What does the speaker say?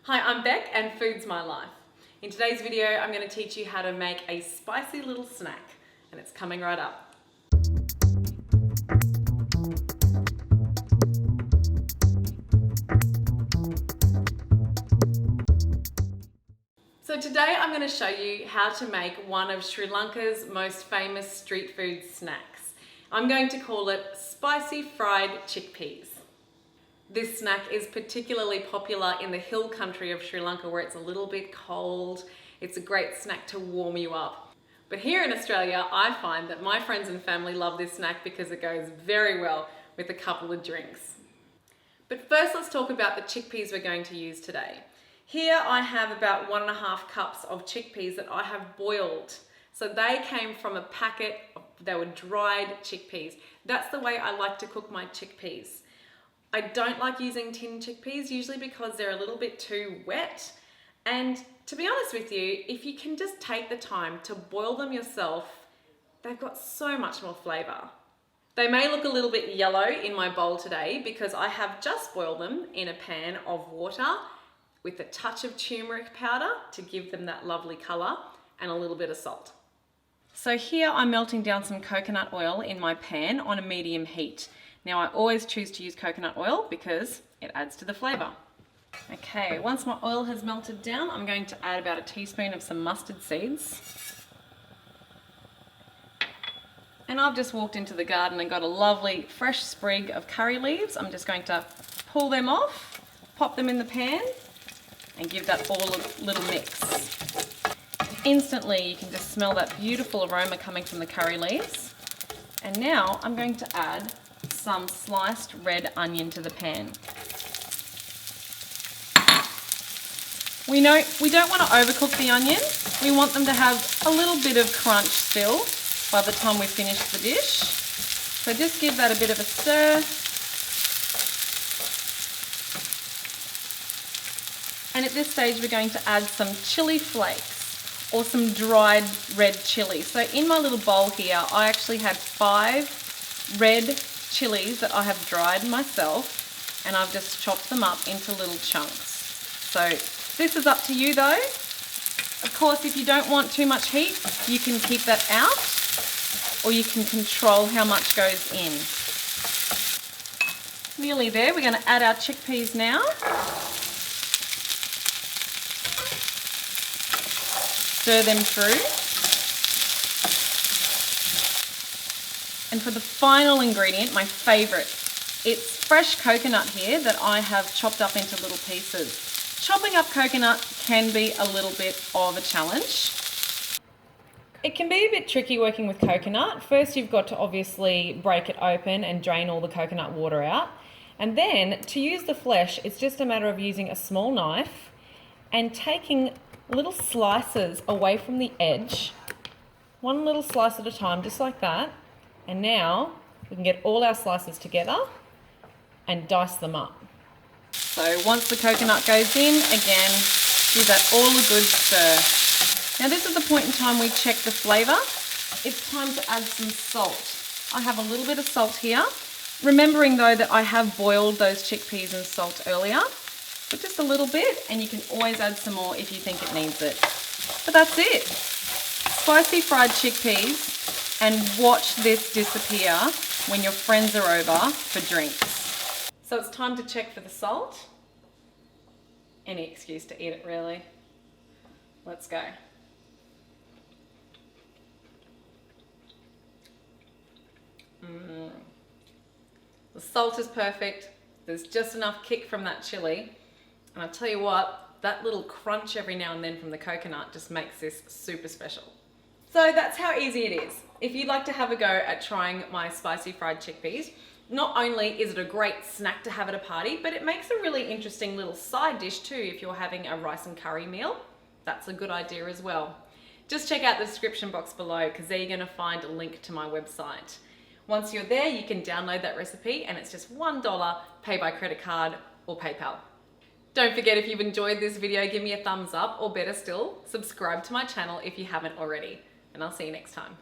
Hi, I'm Beck and Food's My Life. In today's video, I'm going to teach you how to make a spicy little snack, and it's coming right up. So today I'm going to show you how to make one of Sri Lanka's most famous street food snacks. I'm going to call it spicy fried chickpeas. This snack is particularly popular in the hill country of Sri Lanka where it's a little bit cold. It's a great snack to warm you up. But here in Australia, I find that my friends and family love this snack because it goes very well with a couple of drinks. But first, let's talk about the chickpeas we're going to use today. Here I have about 1.5 cups of chickpeas that I have boiled. So they came from a packet, they were dried chickpeas. That's the way I like to cook my chickpeas. I don't like using tin chickpeas usually because they're a little bit too wet. And to be honest with you, if you can just take the time to boil them yourself, they've got so much more flavor. They may look a little bit yellow in my bowl today because I have just boiled them in a pan of water with a touch of turmeric powder to give them that lovely color and a little bit of salt. So here I'm melting down some coconut oil in my pan on a medium heat. Now I always choose to use coconut oil because it adds to the flavor. Okay, once my oil has melted down, I'm going to add about a teaspoon of some mustard seeds. And I've just walked into the garden and got a lovely fresh sprig of curry leaves. I'm just going to pull them off, pop them in the pan, and give that all a little mix. Instantly, you can just smell that beautiful aroma coming from the curry leaves. And now I'm going to add some sliced red onion to the pan. We don't want to overcook the onion. We want them to have a little bit of crunch still by the time we finish the dish. So just give that a bit of a stir. And at this stage we're going to add some chili flakes or some dried red chili. So in my little bowl here I actually had 5 red chilies that I have dried myself, and I've just chopped them up into little chunks. So this is up to you though. Of course, if you don't want too much heat, you can keep that out, or you can control how much goes in. Nearly there. We're going to add our chickpeas now. Stir them through. And for the final ingredient, my favourite, it's fresh coconut here that I have chopped up into little pieces. Chopping up coconut can be a little bit of a challenge. It can be a bit tricky working with coconut. First, you've got to obviously break it open and drain all the coconut water out. And then to use the flesh, it's just a matter of using a small knife and taking little slices away from the edge, one little slice at a time, just like that. And now we can get all our slices together and dice them up. So once the coconut goes in, again, give that all a good stir. Now this is the point in time we check the flavour. It's time to add some salt. I have a little bit of salt here. Remembering though that I have boiled those chickpeas in salt earlier, but just a little bit, and you can always add some more if you think it needs it. But that's it. Spicy fried chickpeas. And watch this disappear when your friends are over for drinks. So it's time to check for the salt. Any excuse to eat it, really. Let's go. The salt is perfect. There's just enough kick from that chili. And I'll tell you what, that little crunch every now and then from the coconut just makes this super special. So that's how easy it is. If you'd like to have a go at trying my spicy fried chickpeas, not only is it a great snack to have at a party, but it makes a really interesting little side dish too if you're having a rice and curry meal. That's a good idea as well. Just check out the description box below because there you're going to find a link to my website. Once you're there, you can download that recipe and it's just $1, pay by credit card or PayPal. Don't forget, if you've enjoyed this video, give me a thumbs up, or better still, subscribe to my channel if you haven't already. And I'll see you next time.